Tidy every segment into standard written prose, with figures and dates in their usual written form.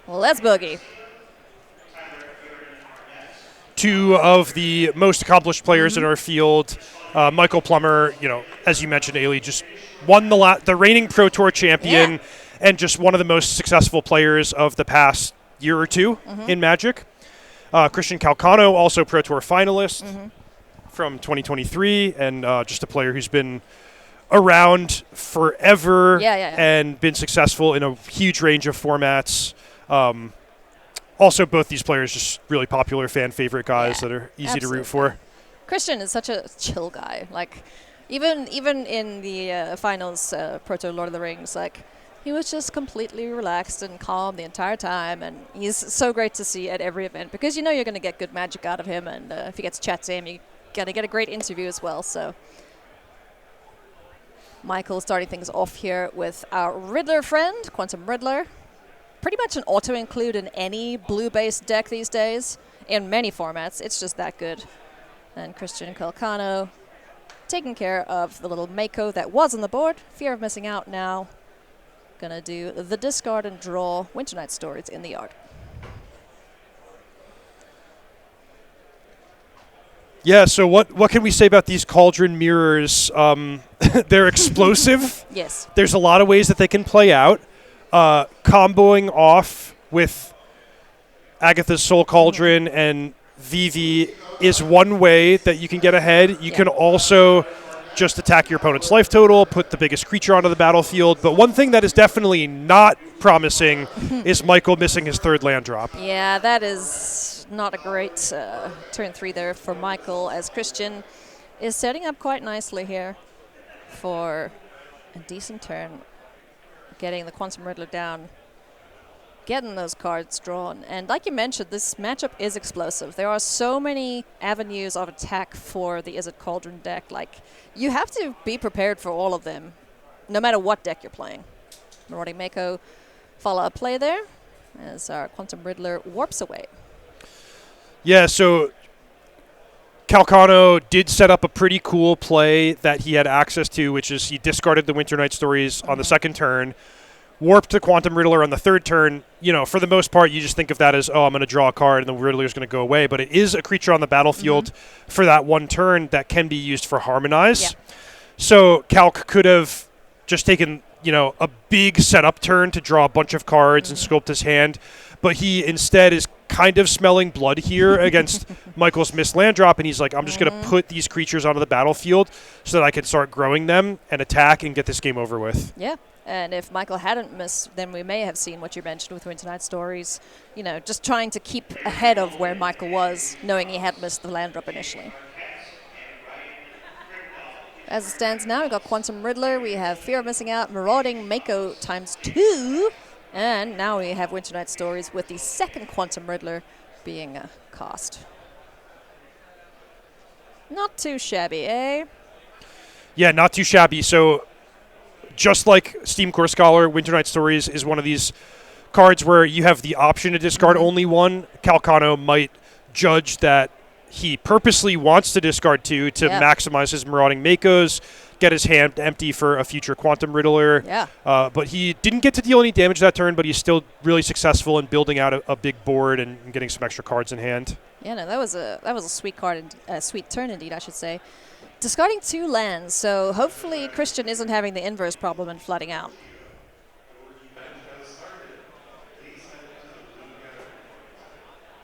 Let's boogie. Two of the most accomplished players in our field. Michael Plummer, as you mentioned, Ailey, just won the reigning Pro Tour champion and just one of the most successful players of the past year or two in Magic. Christian Calcano, also Pro Tour finalist from 2023, and just a player who's been around forever and been successful in a huge range of formats. Also, both these players just really popular fan favorite guys that are easy to root for. Christian is such a chill guy. Like, even in the finals, Pro Tour Lord of the Rings, like, he was just completely relaxed and calm the entire time, and he's so great to see at every event because you're going to get good Magic out of him, and if you get to chat to him, you're going to get a great interview as well. So, Michael starting things off here with our Riddler friend, Quantum Riddler. Pretty much an auto-include in any blue-based deck these days, in many formats. It's just that good. And Christian Calcano taking care of the little Mako that was on the board. Fear of missing out now. Gonna do the discard and draw Winter Night Stories in the yard. Yeah, so what can we say about these Cauldron Mirrors? They're explosive. Yes. There's a lot of ways that they can play out. Comboing off with Agatha's Soul Cauldron and Vivi is one way that you can get ahead. You can also just attack your opponent's life total, put the biggest creature onto the battlefield. But one thing that is definitely not promising is Michael missing his third land drop. Yeah, that is not a great turn 3 there for Michael, as Christian is setting up quite nicely here for a decent turn. Getting the Quantum Riddler down, getting those cards drawn. And like you mentioned, this matchup is explosive. There are so many avenues of attack for the Izzet Cauldron deck. Like, you have to be prepared for all of them, no matter what deck you're playing. Marauding Mako follow-up play there as our Quantum Riddler warps away. Yeah, so Calcano did set up a pretty cool play that he had access to, which is he discarded the Winter Night Stories on the second turn, warped the Quantum Riddler on the third turn. For the most part, you just think of that as, I'm going to draw a card and the Riddler's going to go away. But it is a creature on the battlefield for that one turn that can be used for Harmonize. Yeah. So Calc could have just taken, a big setup turn to draw a bunch of cards and sculpt his hand. But he instead is kind of smelling blood here against Michael's missed land drop, and he's like, I'm just going to put these creatures onto the battlefield so that I can start growing them and attack and get this game over with. Yeah, and if Michael hadn't missed, then we may have seen what you mentioned with Winter Night Stories, just trying to keep ahead of where Michael was, knowing he had missed the land drop initially. As it stands now, we've got Quantum Riddler, we have Fear of Missing Out, Marauding Mako ×2, and now we have Winter Night Stories with the second Quantum Riddler being cast. Not too shabby, eh? Yeah, not too shabby. So just like Steam Core Scholar, Winter Night Stories is one of these cards where you have the option to discard only one. Calcano might judge that he purposely wants to discard 2 to maximize his Marauding Makos, get his hand empty for a future Quantum Riddler. Yeah. But he didn't get to deal any damage that turn, but he's still really successful in building out a big board and getting some extra cards in hand. Yeah, no, that was a sweet card, sweet turn indeed, I should say. Discarding 2 lands, so hopefully Christian isn't having the inverse problem and flooding out.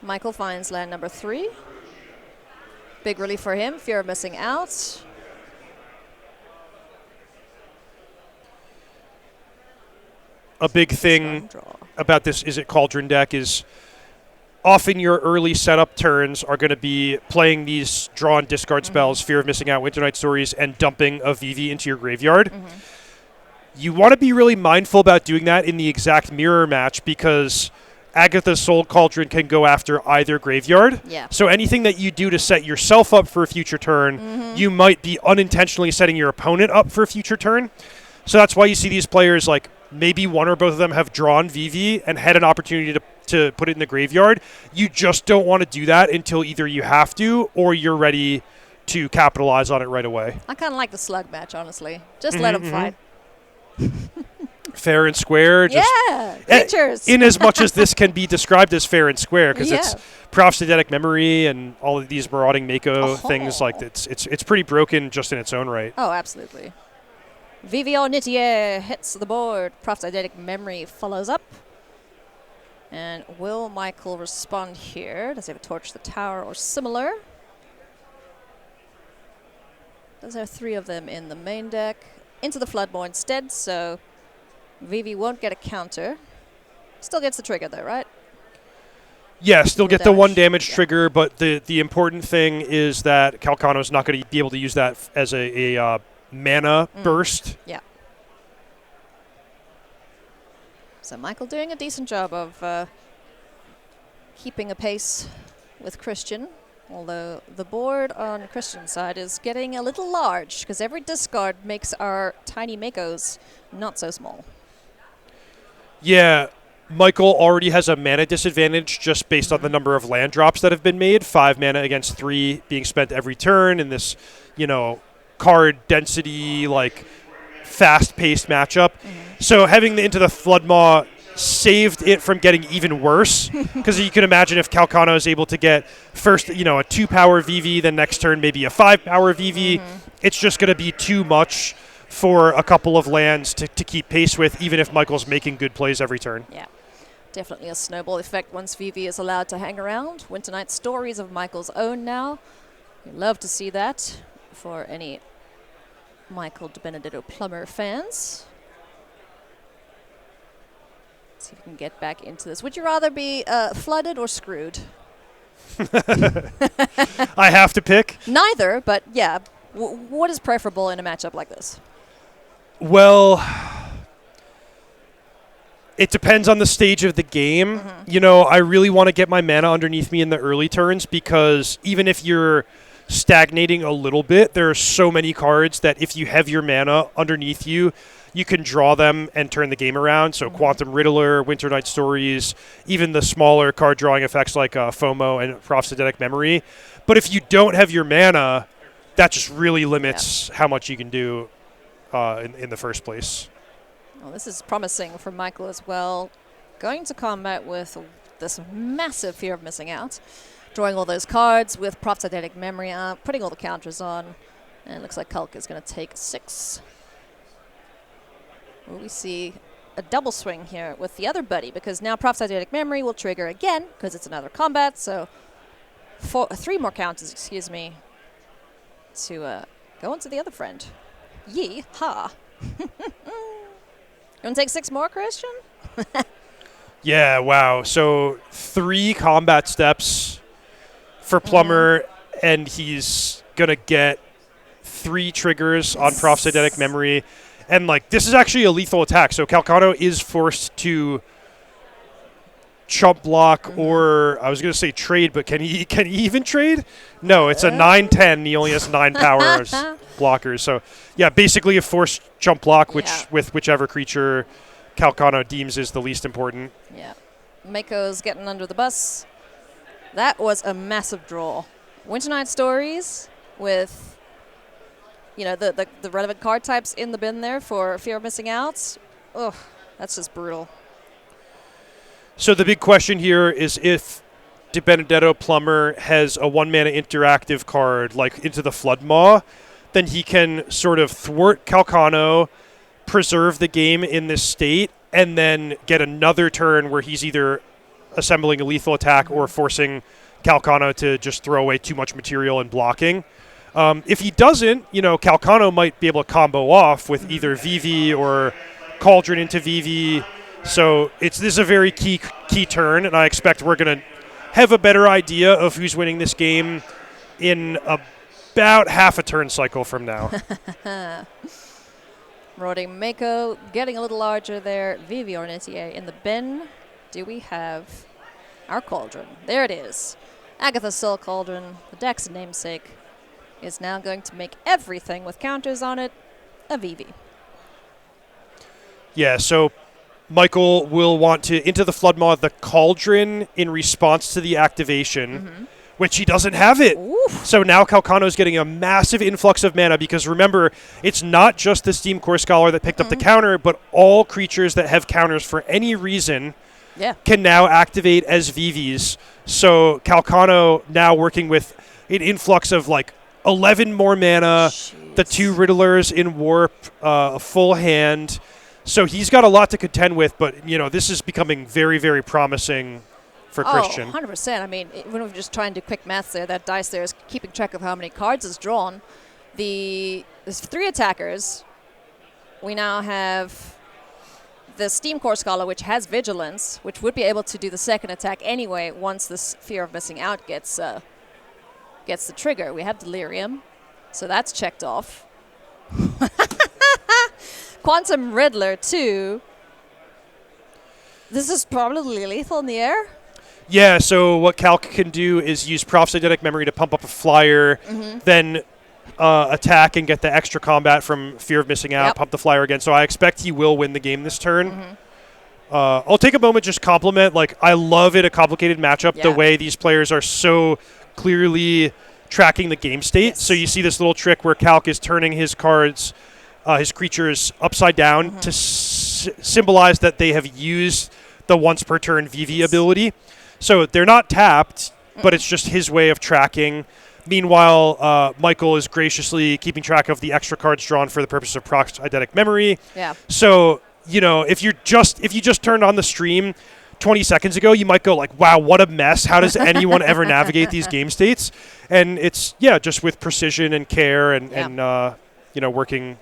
Michael finds land number 3. Big relief for him, Fear of Missing Out. A big thing about this Izzet Cauldron deck is often your early setup turns are going to be playing these draw and discard spells, Fear of Missing Out, Winter Night Stories, and dumping a Vivi into your graveyard. You want to be really mindful about doing that in the exact mirror match because Agatha's Soul Cauldron can go after either graveyard. Yeah. So anything that you do to set yourself up for a future turn, you might be unintentionally setting your opponent up for a future turn. So that's why you see these players, like maybe one or both of them have drawn Vivi and had an opportunity to put it in the graveyard. You just don't want to do that until either you have to or you're ready to capitalize on it right away. I kind of like the slug match, honestly. Just let them fight. Fair and square. Just creatures. In as much as this can be described as fair and square, because Yeah. it's prosthetic memory and all of these marauding Mako things, like it's pretty broken just in its own right. Oh, absolutely. Viviornitier hits the board. Prosthetic memory follows up. And will Michael respond here? Does he have a torch the tower or similar? Does have 3 of them in the main deck. Into the Floodmore instead, so Vivi won't get a counter. Still gets the trigger though, right? Yeah, still get the 1 damage Yeah. trigger, but the important thing is that Calcano's not going to be able to use that as a mana burst. Yeah. So Michael doing a decent job of keeping a pace with Christian, although the board on Christian's side is getting a little large because every discard makes our tiny Makos not so small. Yeah, Michael already has a mana disadvantage just based on the number of land drops that have been made. 5 mana against 3 being spent every turn in this, card density, like, fast-paced matchup. So having Into the Floodmaw saved it from getting even worse, because you can imagine if Calcano is able to get first, a 2-power VV, then next turn maybe a 5-power VV, it's just going to be too much for a couple of lands to keep pace with, even if Michael's making good plays every turn. Yeah, definitely a snowball effect once VV is allowed to hang around. Winter Night Stories of Michael's own now. We love to see that for any Michael Debenedetto Plummer fans. Let's see if we can get back into this. Would you rather be flooded or screwed? I have to pick. Neither, but yeah. What is preferable in a matchup like this? Well, it depends on the stage of the game. I really want to get my mana underneath me in the early turns, because even if you're stagnating a little bit, there are so many cards that if you have your mana underneath you, you can draw them and turn the game around. So Quantum Riddler, Winter Night Stories, even the smaller card drawing effects like FOMO and Prosthetic Memory. But if you don't have your mana, that just really limits how much you can do in the first place. Well, this is promising for Michael as well. Going to combat with this massive fear of missing out. Drawing all those cards with Prosthetic Memory up, putting all the counters on. And it looks like Culk is going to take 6. Will we see a double swing here with the other buddy? Because now Prosthetic Memory will trigger again because it's another combat. So 3 more counters, to go into the other friend. Yee-ha. You want to take 6 more, Christian? Yeah, wow. So 3 combat steps for Plummer, and he's going to get 3 triggers on Prosthetic Memory. And, this is actually a lethal attack. So Calcano is forced to chump block, or I was going to say trade, but can he even trade? No, it's a 9/10. He only has 9 powers blockers. So, yeah, basically a forced chump block, with whichever creature Calcano deems is the least important. Yeah. Mako's getting under the bus. That was a massive draw. Winter Night Stories with, the relevant card types in the bin there for fear of missing out. Ugh, that's just brutal. So the big question here is if Debenedetto Plummer has a 1-mana interactive card like Into the Floodmaw, then he can sort of thwart Calcano, preserve the game in this state, and then get another turn where he's either assembling a lethal attack or forcing Calcano to just throw away too much material and blocking. If he doesn't, Calcano might be able to combo off with either VV or Cauldron into VV. So this is a very key turn, and I expect we're going to have a better idea of who's winning this game in about half a turn cycle from now. Marauding Mako getting a little larger there. Viviornitier in the bin. Do we have our Cauldron? There it is. Agatha's Soul Cauldron, the deck's namesake, is now going to make everything with counters on it a VV. Yeah, so Michael will want to Into the Floodmaw the Cauldron in response to the activation, which he doesn't have it. Oof. So now Calcano's getting a massive influx of mana because remember, it's not just the Steam Core Scholar that picked up the counter, but all creatures that have counters for any reason can now activate as VVs. So Calcano now working with an influx of like 11 more mana, the 2 Riddlers in Warp, a full hand. So he's got a lot to contend with, but this is becoming very, very promising for Christian. 100%. I mean, when we're just trying to do quick maths there, that dice there is keeping track of how many cards is drawn. There's 3 attackers. We now have the Steam Core Scholar, which has Vigilance, which would be able to do the second attack anyway once this Fear of Missing Out gets the trigger. We have Delirium, so that's checked off. Quantum Riddler, too. This is probably lethal in the air. Yeah, so what Calc can do is use Proph's Eidetic Memory to pump up a flyer, then attack and get the extra combat from Fear of Missing Out, pump the flyer again. So I expect he will win the game this turn. I'll take a moment just compliment. Like, I love it, a complicated matchup, the way these players are so clearly tracking the game state. So you see this little trick where Calc is turning his cards, his creatures upside down to symbolize that they have used the once per turn VV ability. So they're not tapped, but it's just his way of tracking. Meanwhile, Michael is graciously keeping track of the extra cards drawn for the purpose of Proph's Eidetic Memory. Yeah. So, if you just turned on the stream 20 seconds ago, you might go like, wow, what a mess. How does anyone ever navigate these game states? And it's, just with precision and care and working.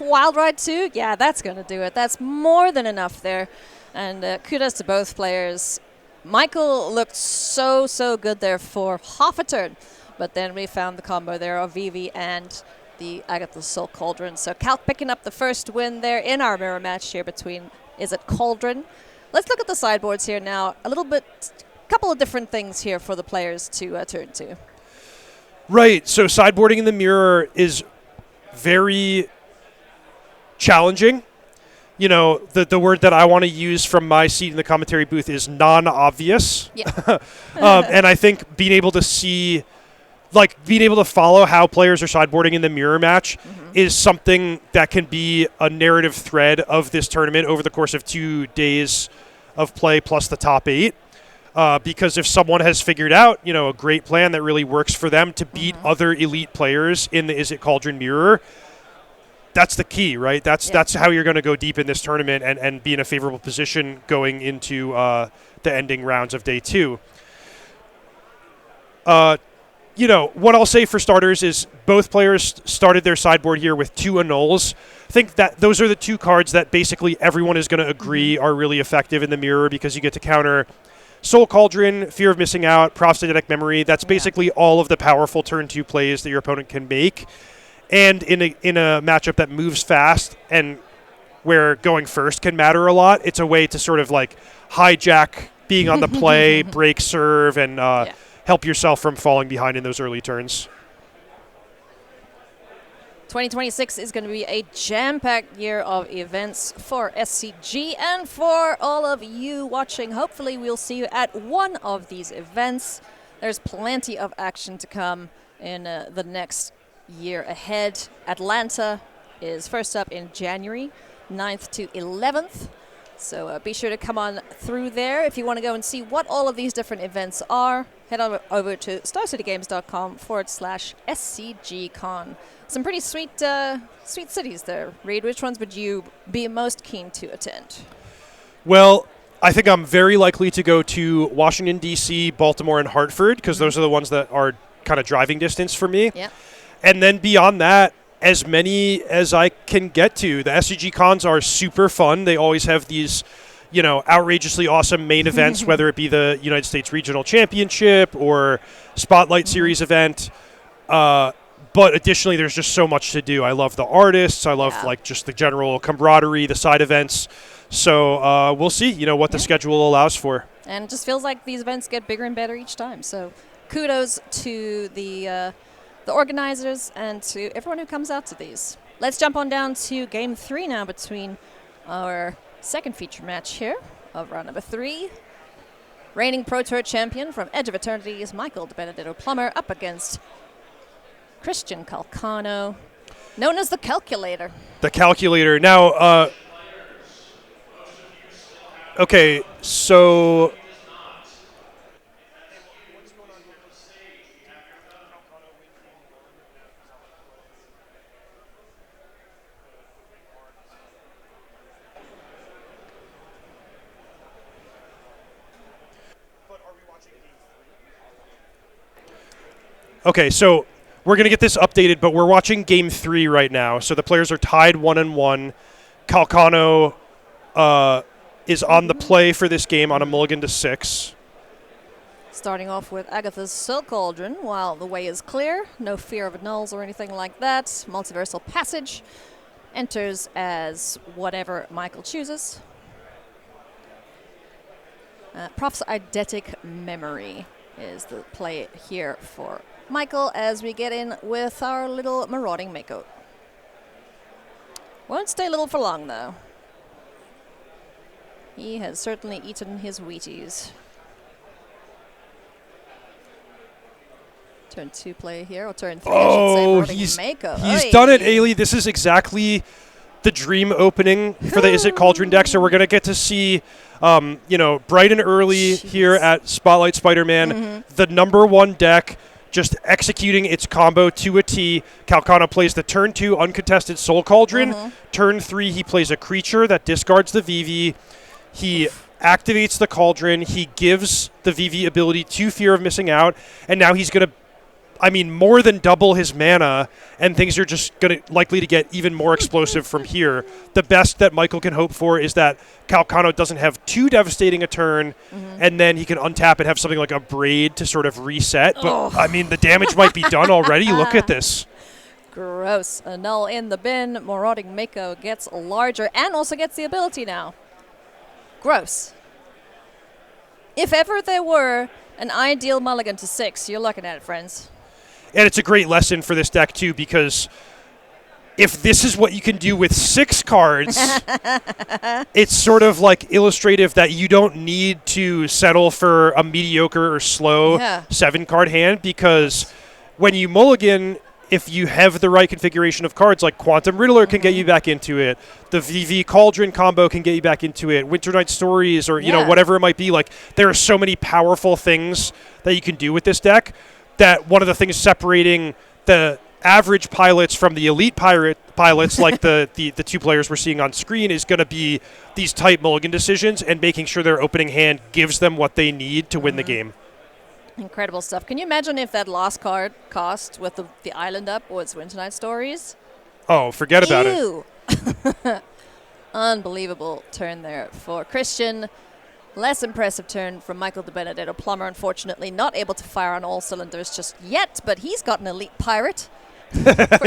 Wild Ride 2? Yeah, that's going to do it. That's more than enough there. And kudos to both players. Michael looked so good there for half a turn. But then we found the combo there of Vivi and the Agatha Soul Cauldron. So Calc picking up the first win there in our mirror match here between Cauldron. Let's look at the sideboards here now. Couple of different things here for the players to turn to. Right. So sideboarding in the mirror is very challenging. The word that I want to use from my seat in the commentary booth is non-obvious. Yeah. And I think being able to follow how players are sideboarding in the mirror match is something that can be a narrative thread of this tournament over the course of 2 days of play plus the top 8. Because if someone has figured out, a great plan that really works for them to beat other elite players in the Cauldron mirror, that's the key, right? That's how you're going to go deep in this tournament and be in a favorable position going into the ending rounds of day 2. What I'll say for starters is both players started their sideboard here with 2 annuls. I think that those are the 2 cards that basically everyone is going to agree are really effective in the mirror because you get to counter Soul Cauldron, Fear of Missing Out, Proph's Eidetic Memory. That's basically all of the powerful turn 2 plays that your opponent can make. And in a matchup that moves fast and where going first can matter a lot, it's a way to sort of like hijack being on the play, break serve, and help yourself from falling behind in those early turns. 2026 is going to be a jam-packed year of events for SCG and for all of you watching. Hopefully we'll see you at one of these events. There's plenty of action to come in the next year ahead. Atlanta is first up in January, 9th to 11th. So be sure to come on through there. If you want to go and see what all of these different events are, head on over to starcitygames.com/SCGCon. Some pretty sweet cities there. Reed, which ones would you be most keen to attend? Well, I think I'm very likely to go to Washington, D.C., Baltimore, and Hartford because those are the ones that are kind of driving distance for me. Yeah. And then beyond that, as many as I can get to. The SCG cons are super fun. They always have these, outrageously awesome main events, whether it be the United States Regional Championship or Spotlight Series event. But additionally, there's just so much to do. I love the artists. I love just the general camaraderie, the side events. So we'll see, what the schedule allows for. And it just feels like these events get bigger and better each time. So kudos to the organizers and to everyone who comes out to these. Let's jump on down to Game 3 now between our second feature match here of round number 3. Reigning Pro Tour champion from Edge of Eternity is Michael Debenedetto Plummer up against Christian Calcano, known as the Calculator. The Calculator. Now, okay, so... Okay, so we're going to get this updated, but we're watching Game 3 right now. So the players are tied 1-1. Calcano is on the play for this game on a mulligan to 6. Starting off with Agatha's Soul Cauldron, while the way is clear. No fear of nulls or anything like that. Multiversal Passage enters as whatever Michael chooses. Prof's Eidetic Memory is the play here for Michael as we get in with our little marauding Mako. Won't stay little for long, though. He has certainly eaten his Wheaties. Turn 2 play here, or turn 3, Oh, I should say. Mako. He's done it, Ailey. This is exactly the dream opening for the Is It Cauldron deck, so we're going to get to see, bright and early here at Spotlight Spider-Man, the number 1 deck, just executing its combo to a T. Calcano plays the turn 2 uncontested Soul Cauldron. Turn 3, he plays a creature that discards the VV. He activates the Cauldron. He gives the VV ability to Fear of Missing Out, and now he's going to, more than double his mana, and things are just likely to get even more explosive from here. The best that Michael can hope for is that Calcano doesn't have too devastating a turn, and then he can untap and have something like a Braid to sort of reset. But, the damage might be done already. Look at this. Gross. A null in the bin. Marauding Mako gets larger and also gets the ability now. Gross. If ever there were an ideal mulligan to 6, you're looking at it, friends. And it's a great lesson for this deck, too, because if this is what you can do with 6 cards, it's sort of like illustrative that you don't need to settle for a mediocre or slow 7-card hand, because when you mulligan, if you have the right configuration of cards, like Quantum Riddler can get you back into it, the VV Cauldron combo can get you back into it, Winter Night Stories, or whatever it might be. Like, there are so many powerful things that you can do with this deck, that one of the things separating the average pilots from the elite pilots, like the 2 players we're seeing on screen, is going to be these tight mulligan decisions and making sure their opening hand gives them what they need to win the game. Incredible stuff. Can you imagine if that last card cost with the island up was Winter Night Stories? Oh, forget about it. Unbelievable turn there for Christian. Less impressive turn from Michael Debenedetto. Plummer, unfortunately, not able to fire on all cylinders just yet, but he's got an elite pirate.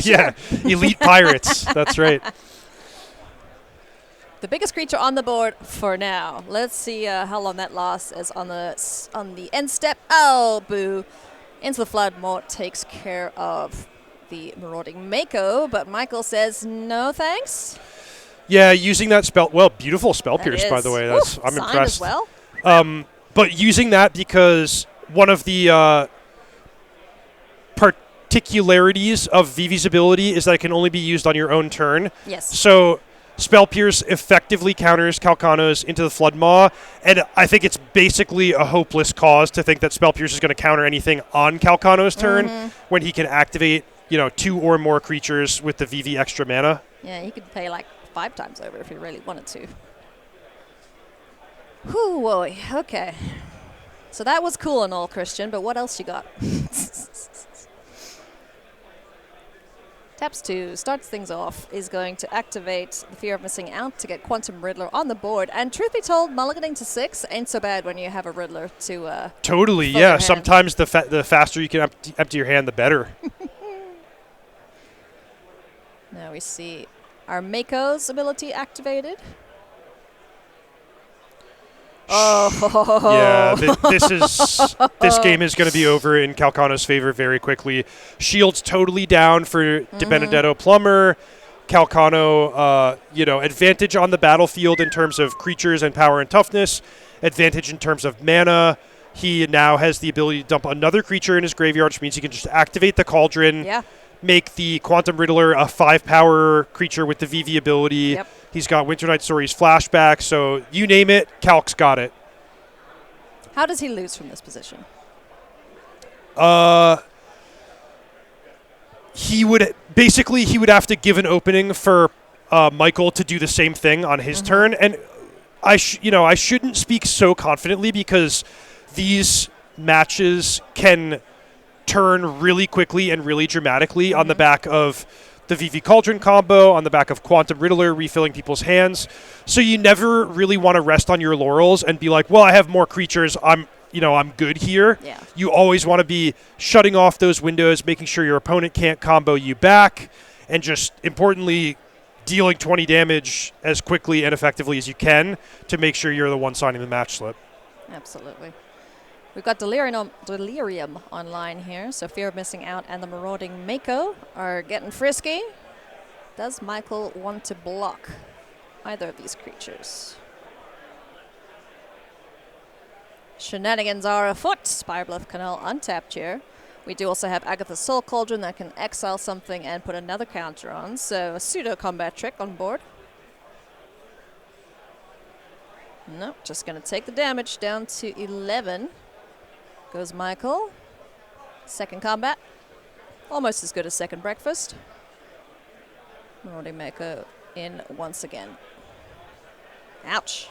Yeah, elite pirates. That's right. The biggest creature on the board for now. Let's see how long that lasts as on the end step. Oh, boo. Into the Flood Mort takes care of the marauding Mako, but Michael says no thanks. Yeah, using that spell. Well, beautiful spell pierce, by the way. I'm impressed. As well. But using that because one of the particularities of Vivi's ability is that it can only be used on your own turn. Yes. So Spell Pierce effectively counters Calcano's Into the Flood Maw, and I think it's basically a hopeless cause to think that Spell Pierce is going to counter anything on Calcano's turn when he can activate, 2 or more creatures with the VV extra mana. Yeah, he could pay like 5 times over if he really wanted to. Whew, boy. Okay. So that was cool and all, Christian, but what else you got? Taps 2, starts things off, is going to activate the Fear of Missing Out to get Quantum Riddler on the board. And truth be told, mulliganing to 6 ain't so bad when you have a Riddler to totally, yeah. Sometimes the faster you can empty your hand, the better. Now we see our Mako's ability activated. Oh. Yeah, this game is going to be over in Calcano's favor very quickly. Shields totally down for Debenedetto Plummer. Calcano, advantage on the battlefield in terms of creatures and power and toughness, advantage in terms of mana. He now has the ability to dump another creature in his graveyard, which means he can just activate the Cauldron, make the Quantum Riddler a 5-power creature with the VV ability. Yep. He's got Winter Night Stories flashback, so you name it, Calc's got it. How does he lose from this position? He would have to give an opening for Michael to do the same thing on his turn, and I shouldn't speak so confidently because these matches can turn really quickly and really dramatically on the back of the VV Cauldron combo, on the back of Quantum Riddler refilling people's hands. So you never really want to rest on your laurels and be like, well, I have more creatures, I'm good here. Yeah. You always want to be shutting off those windows, making sure your opponent can't combo you back, and just importantly, dealing 20 damage as quickly and effectively as you can to make sure you're the one signing the match slip. Absolutely. We've got Delirium online here, so Fear of Missing Out and the Marauding Mako are getting frisky. Does Michael want to block either of these creatures? Shenanigans are afoot. Spirebluff Canal untapped here. We do also have Agatha's Soul Cauldron that can exile something and put another counter on, so a pseudo-combat trick on board. No, just going to take the damage down to 11. Goes Michael. Second combat. Almost as good as second breakfast. Marauding Mako in once again. Ouch.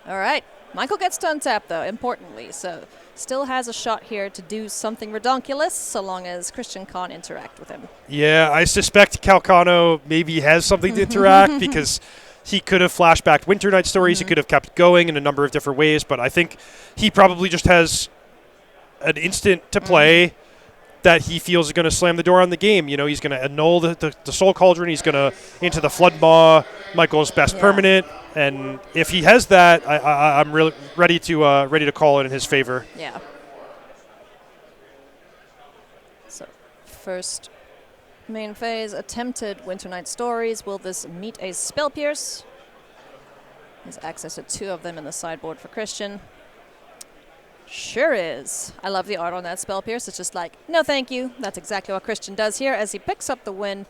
All right. Michael gets to untap, though, importantly. So still has a shot here to do something redonkulous so long as Christian can't interact with him. Yeah, I suspect Calcano maybe has something to interact because he could have flashbacked Winter Night Stories. He could have kept going in a number of different ways, but I think he probably just has an instant to play that he feels is going to slam the door on the game. You know, he's going to annul the Soul Cauldron. He's going to into the Flood Maw, Michael's best permanent. And if he has that, I'm really ready to call it in his favor. Yeah. So first main phase, attempted Winter Night Stories. Will this meet a Spell Pierce? Has access to 2 of them in the sideboard for Christian. Sure is. I love the art on that Spell Pierce. It's just like, no thank you. That's exactly what Christian does here as he picks up the win